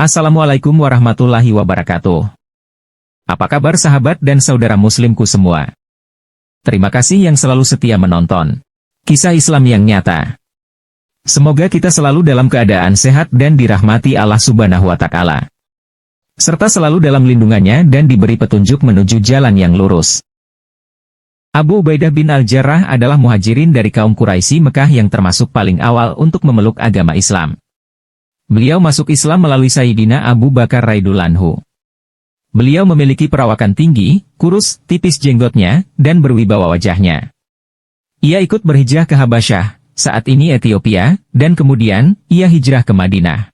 Assalamualaikum warahmatullahi wabarakatuh. Apa kabar sahabat dan saudara muslimku semua? Terima kasih yang selalu setia menonton kisah Islam yang nyata. Semoga kita selalu dalam keadaan sehat dan dirahmati Allah Subhanahu wa Ta'ala, serta selalu dalam lindungannya dan diberi petunjuk menuju jalan yang lurus. Abu Ubaidah bin Al-Jarrah adalah muhajirin dari kaum Quraisy Mekah yang termasuk paling awal untuk memeluk agama Islam. Beliau masuk Islam melalui Sayyidina Abu Bakar radhiyallahu anhu. Beliau memiliki perawakan tinggi, kurus, tipis jenggotnya, dan berwibawa wajahnya. Ia ikut berhijrah ke Habasyah, saat ini Ethiopia, dan kemudian, ia hijrah ke Madinah.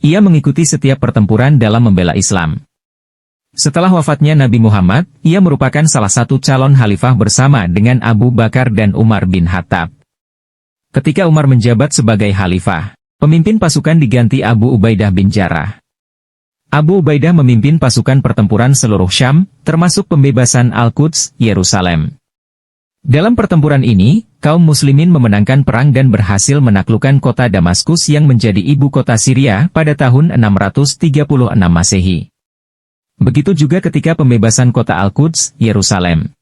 Ia mengikuti setiap pertempuran dalam membela Islam. Setelah wafatnya Nabi Muhammad, ia merupakan salah satu calon khalifah bersama dengan Abu Bakar dan Umar bin Khattab. Ketika Umar menjabat sebagai khalifah, pemimpin pasukan diganti Abu Ubaidah bin Jarrah. Abu Ubaidah memimpin pasukan pertempuran seluruh Syam, termasuk pembebasan Al-Quds, Yerusalem. Dalam pertempuran ini, kaum muslimin memenangkan perang dan berhasil menaklukkan kota Damaskus yang menjadi ibu kota Syria pada tahun 636 Masehi. Begitu juga ketika pembebasan kota Al-Quds, Yerusalem.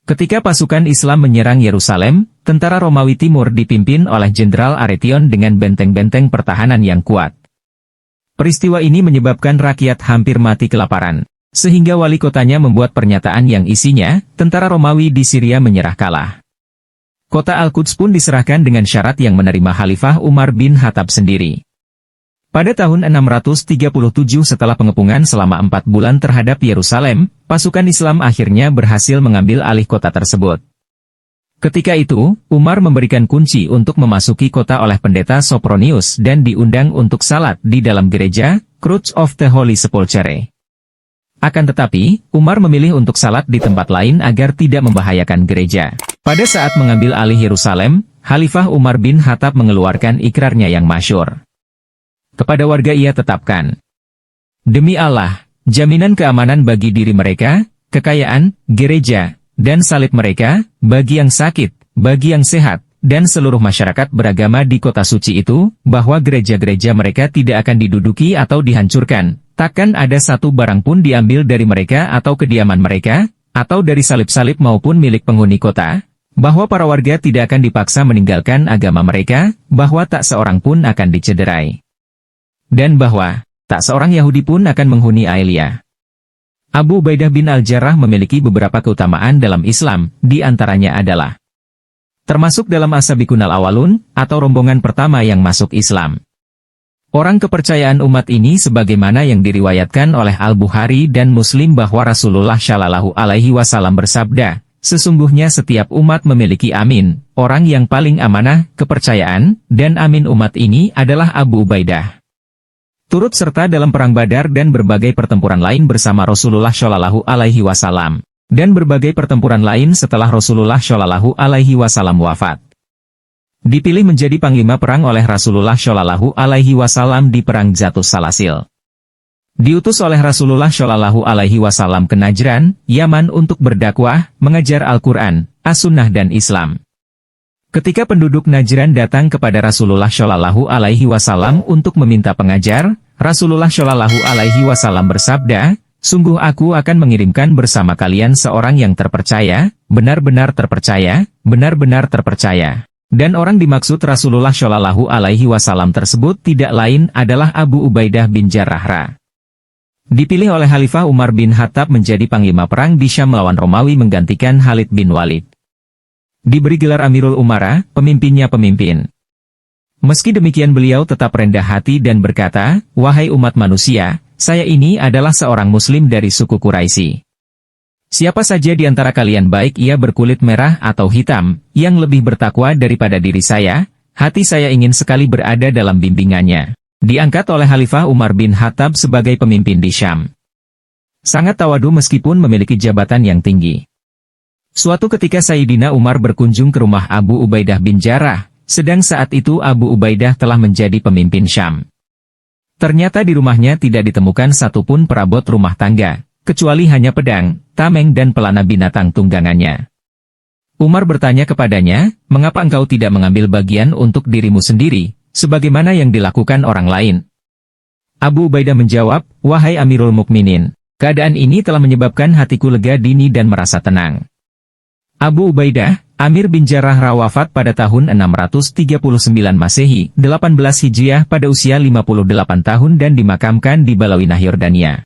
Ketika pasukan Islam menyerang Yerusalem, tentara Romawi Timur dipimpin oleh Jenderal Aretion dengan benteng-benteng pertahanan yang kuat. Peristiwa ini menyebabkan rakyat hampir mati kelaparan, sehingga wali kotanya membuat pernyataan yang isinya, tentara Romawi di Syria menyerah kalah. Kota Al-Quds pun diserahkan dengan syarat yang menerima Khalifah Umar bin Khattab sendiri. Pada tahun 637 setelah pengepungan selama 4 bulan terhadap Yerusalem, pasukan Islam akhirnya berhasil mengambil alih kota tersebut. Ketika itu, Umar memberikan kunci untuk memasuki kota oleh pendeta Sopronius dan diundang untuk salat di dalam gereja, Church of the Holy Sepulchre. Akan tetapi, Umar memilih untuk salat di tempat lain agar tidak membahayakan gereja. Pada saat mengambil alih Yerusalem, Khalifah Umar bin Khattab mengeluarkan ikrarnya yang masyhur. Kepada warga ia tetapkan, "Demi Allah, jaminan keamanan bagi diri mereka, kekayaan, gereja, dan salib mereka, bagi yang sakit, bagi yang sehat, dan seluruh masyarakat beragama di kota suci itu, bahwa gereja-gereja mereka tidak akan diduduki atau dihancurkan, takkan ada satu barang pun diambil dari mereka atau kediaman mereka, atau dari salib-salib maupun milik penghuni kota, bahwa para warga tidak akan dipaksa meninggalkan agama mereka, bahwa tak seorang pun akan dicederai. Dan bahwa, tak seorang Yahudi pun akan menghuni Ailia." Abu Ubaidah bin Al-Jarrah memiliki beberapa keutamaan dalam Islam, di antaranya adalah termasuk dalam As-Sabiqunal Awalun, atau rombongan pertama yang masuk Islam. Orang kepercayaan umat ini sebagaimana yang diriwayatkan oleh Al-Bukhari dan Muslim bahwa Rasulullah Shallallahu Alaihi Wasallam bersabda, "Sesungguhnya setiap umat memiliki amin, orang yang paling amanah, kepercayaan, dan amin umat ini adalah Abu Ubaidah." Turut serta dalam Perang Badar dan berbagai pertempuran lain bersama Rasulullah Shallallahu Alaihi Wasallam, dan berbagai pertempuran lain setelah Rasulullah Shallallahu Alaihi Wasallam wafat. Dipilih menjadi panglima perang oleh Rasulullah Shallallahu Alaihi Wasallam di Perang Zatus Salasil. Diutus oleh Rasulullah Shallallahu Alaihi Wasallam ke Najran, Yaman untuk berdakwah, mengajar Al-Quran, As-Sunnah dan Islam. Ketika penduduk Najran datang kepada Rasulullah Shallallahu Alaihi Wasallam untuk meminta pengajar, Rasulullah Shallallahu Alaihi Wasallam bersabda, "Sungguh aku akan mengirimkan bersama kalian seorang yang terpercaya, benar-benar terpercaya, benar-benar terpercaya." Dan orang dimaksud Rasulullah Shallallahu Alaihi Wasallam tersebut tidak lain adalah Abu Ubaidah bin Jarrah. Dipilih oleh Khalifah Umar bin Khattab menjadi panglima perang di Syam melawan Romawi menggantikan Khalid bin Walid. Diberi gelar Amirul Umara, pemimpinnya pemimpin. Meski demikian beliau tetap rendah hati dan berkata, "Wahai umat manusia, saya ini adalah seorang muslim dari suku Quraisy. Siapa saja di antara kalian baik ia berkulit merah atau hitam, yang lebih bertakwa daripada diri saya, hati saya ingin sekali berada dalam bimbingannya." Diangkat oleh Khalifah Umar bin Khattab sebagai pemimpin di Syam. Sangat tawadu meskipun memiliki jabatan yang tinggi. Suatu ketika Sayyidina Umar berkunjung ke rumah Abu Ubaidah bin Jarrah, sedang saat itu Abu Ubaidah telah menjadi pemimpin Syam. Ternyata di rumahnya tidak ditemukan satupun perabot rumah tangga, kecuali hanya pedang, tameng dan pelana binatang tunggangannya. Umar bertanya kepadanya, "Mengapa engkau tidak mengambil bagian untuk dirimu sendiri, sebagaimana yang dilakukan orang lain?" Abu Ubaidah menjawab, "Wahai Amirul Mukminin, keadaan ini telah menyebabkan hatiku lega dini dan merasa tenang." Abu Ubaidah, Amir bin Jarrah wafat pada tahun 639 Masehi, 18 Hijriah pada usia 58 tahun dan dimakamkan di Balawinah, Yordania.